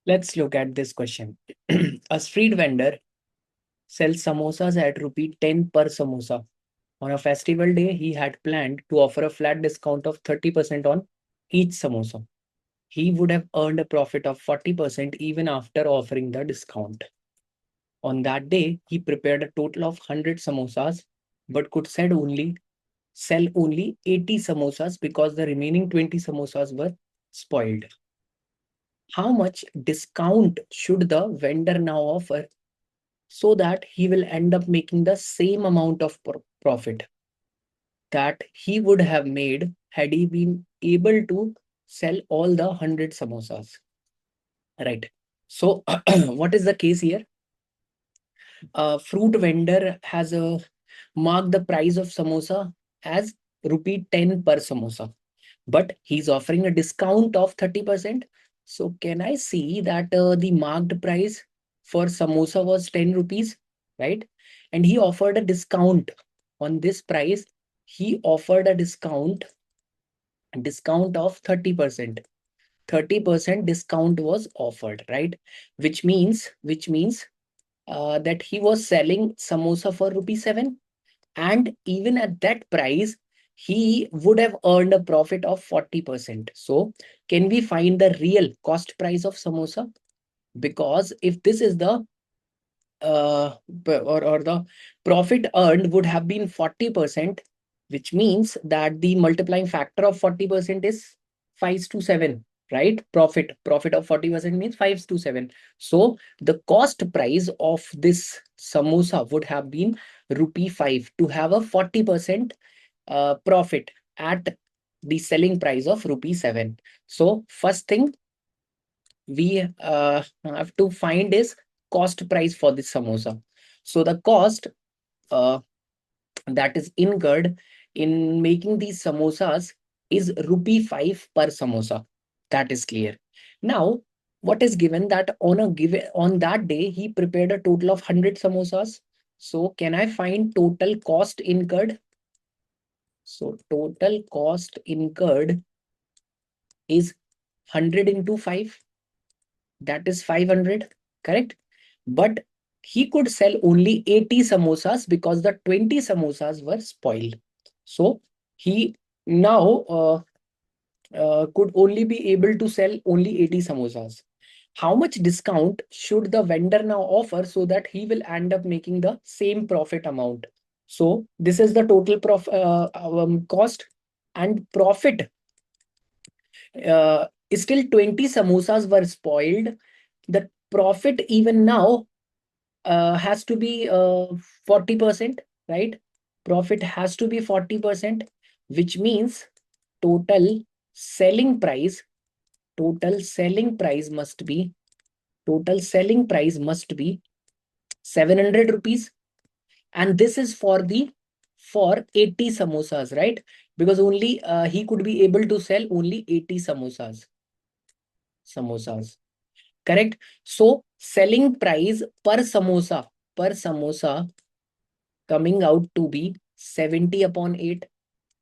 Let's look at this question. A street vendor sells samosas at rupee 10 per samosa. On a festival day, he had planned to offer a flat discount of 30% on each samosa. He would have earned a profit of 40% even after offering the discount. On that day, he prepared a total of 100 samosas, but could sell only 80 samosas because the remaining 20 samosas were spoiled. How much discount should the vendor now offer so that he will end up making the same amount of profit that he would have made had he been able to sell all the 100 samosas? Right. So, what is the case here? A fruit vendor has marked the price of samosa as rupee 10 per samosa, but he's offering a discount of 30%. So can I see that the marked price for samosa was 10 rupees, right? And he offered a discount on this price. He offered a discount of 30%. 30% discount was offered, right? Which means that he was selling samosa for rupee 7, and even at that price he would have earned a profit of 40%. So can we find the real cost price of samosa? Because if this is the or the profit earned would have been 40%, which means that the multiplying factor of 40% is 5 to 7, right? Profit of 40% means 5 to 7. So the cost price of this samosa would have been rupee 5 to have a 40% profit at the selling price of rupee 7. So first thing we have to find is cost price for this samosa. So the cost uh, that is incurred in making these samosas is rupee 5 per samosa. That is clear. Now, what is given that on that day he prepared a total of 100 samosas. So can I find total cost incurred? So total cost incurred is 100 into 5. That is 500, correct? But he could sell only 80 samosas because the 20 samosas were spoiled. So he now could only be able to sell only 80 samosas. How much discount should the vendor now offer so that he will end up making the same profit amount? So this is the total cost, and profit still 20 samosas were spoiled. The profit even now has to be 40%, right? Profit has to be 40%, which means total selling price, total selling price must be, total selling price must be 700 rupees. And this is for 80 samosas, right? Because only he could be able to sell only 80 samosas. Correct. So selling price per samosa coming out to be 70 upon 8.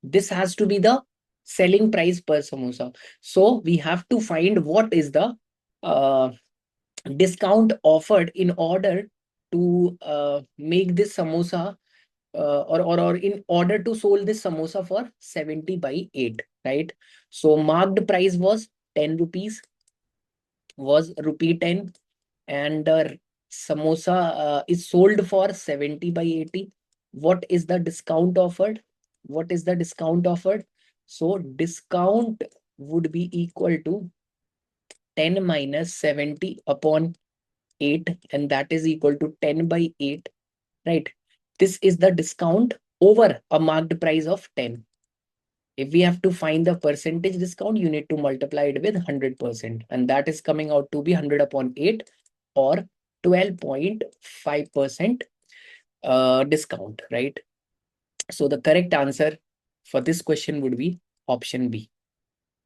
This has to be the selling price per samosa. So we have to find what is the uh, discount offered in order to make this samosa or in order to sold this samosa for 70 by 8, right? So marked price was 10 rupees, was rupee 10, and the samosa is sold for 70 by 80. What is the discount offered? What is the discount offered? So discount would be equal to 10 minus 70 upon 8, and that is equal to 10 by 8, right? This is the discount over a marked price of 10. If we have to find the percentage discount, you need to multiply it with 100%, and that is coming out to be 100 upon 8, or 12.5% discount, right? So the correct answer for this question would be option B.